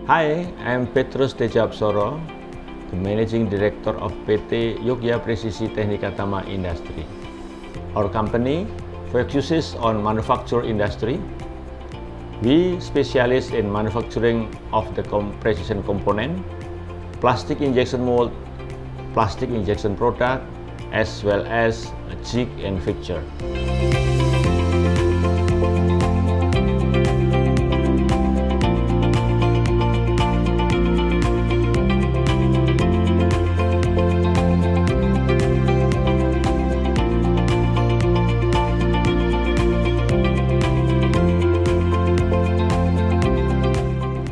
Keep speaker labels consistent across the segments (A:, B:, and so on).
A: Hi, I'm Petrus Tejabsoro, the Managing Director of PT Yogya Presisi Teknika Tama Industry. Our company focuses on manufacture industry. We specialize in manufacturing of the precision component, plastic injection mold, plastic injection product, as well as a jig and fixture.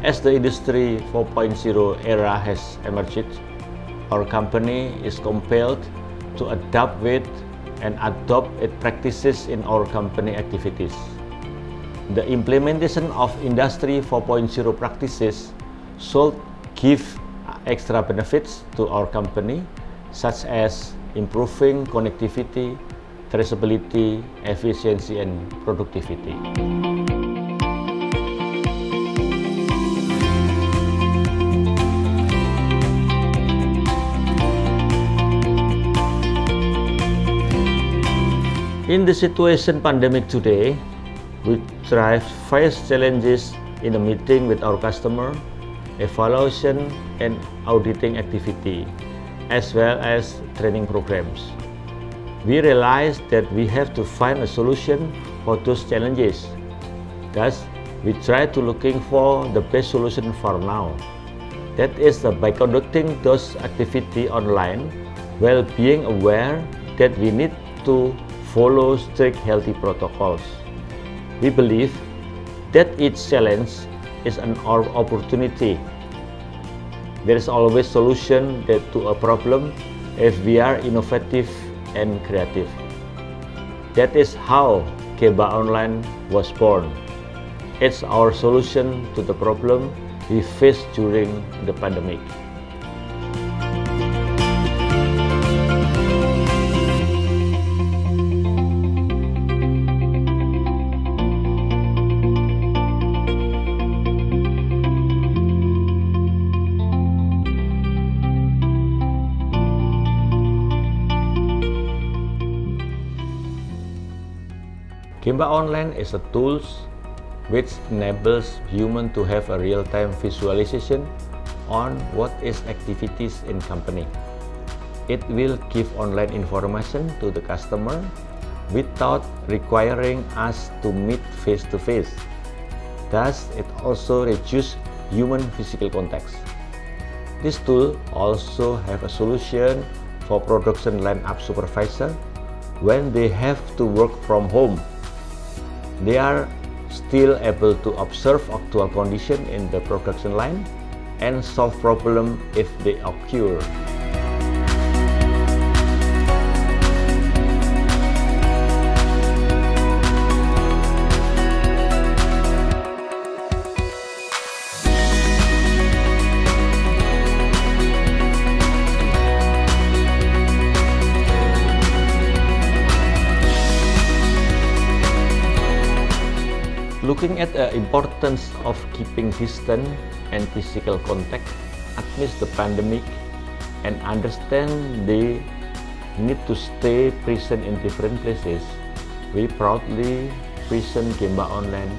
A: As the Industry 4.0 era has emerged, our company is compelled to adapt with and adopt its practices in our company activities. The implementation of Industry 4.0 practices should give extra benefits to our company, such as improving connectivity, traceability, efficiency, and productivity. In the situation pandemic today, we face challenges in the meeting with our customer, evaluation and auditing activity, as well as training programs. We realized that we have to find a solution for those challenges. Thus, we try to looking for the best solution for now. That is by conducting those activities online while being aware that we need to follow strict healthy protocols. We believe that each challenge is an opportunity. There is always a solution to a problem if we are innovative and creative. That is how Gemba Online was born. It's our solution to the problem we faced during the pandemic. Gemba Online is a tool which enables humans to have a real-time visualization on what is activities in company. It will give online information to the customer without requiring us to meet face-to-face. Thus, it also reduces human physical contacts. This tool also have a solution for production line-up supervisor when they have to work from home. They are still able to observe actual condition in the production line and solve problems if they occur. Looking at the importance of keeping distance and physical contact amidst the pandemic and understand they need to stay present in different places, we proudly present Gemba Online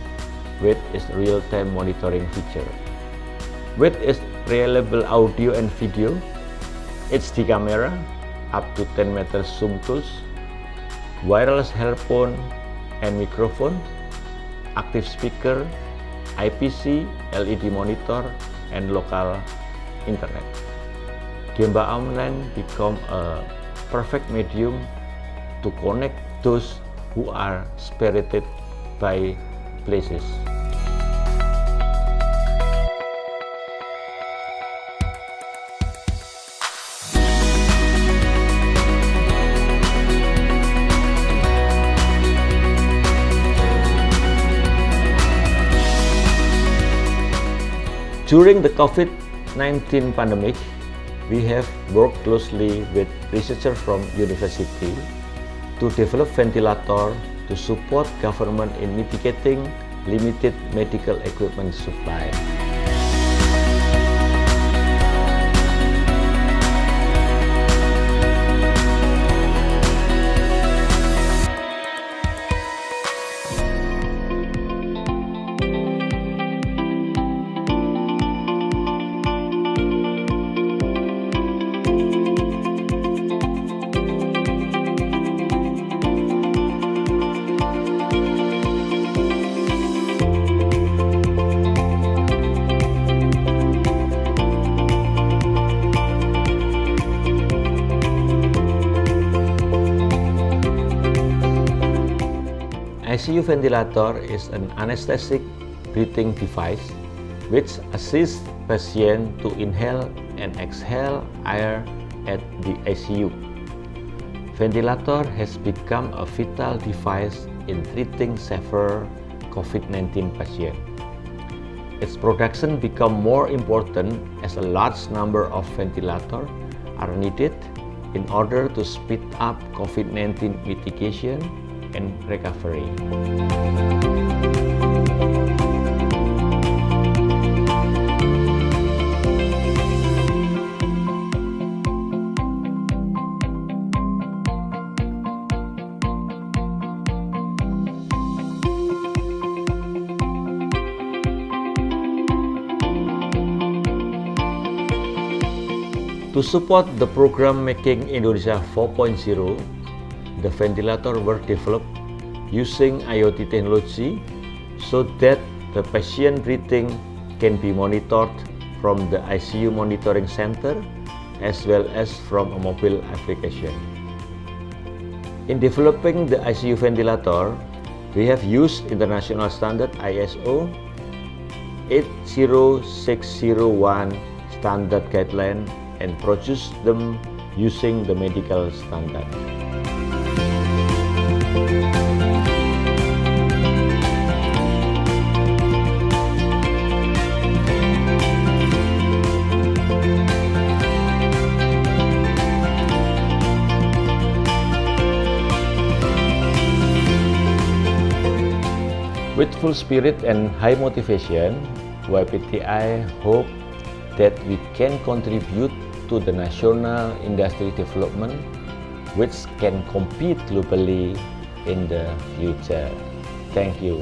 A: with its real-time monitoring feature. With its reliable audio and video, HD camera, up to 10 meters zoom tools, wireless earphone and microphone, active speaker, IPC, LED monitor, and local internet. Gemba Online become a perfect medium to connect those who are separated by places. During the Covid-19 pandemic, we have worked closely with researchers from university to develop ventilator to support government in mitigating limited medical equipment supply. ICU ventilator is an anesthetic breathing device which assists patients to inhale and exhale air at the ICU. Ventilator has become a vital device in treating severe COVID-19 patients. Its production become more important as a large number of ventilators are needed in order to speed up COVID-19 mitigation and recovery. To support the program Making Indonesia 4.0, the ventilator were developed using IoT technology so that the patient breathing can be monitored from the ICU monitoring center as well as from a mobile application. In developing the ICU ventilator, we have used international standard ISO 80601 standard guideline and produce them using the medical standard. With full spirit and high motivation, YPTI hope that we can contribute to the national industry development which can compete globally in the future. Thank you.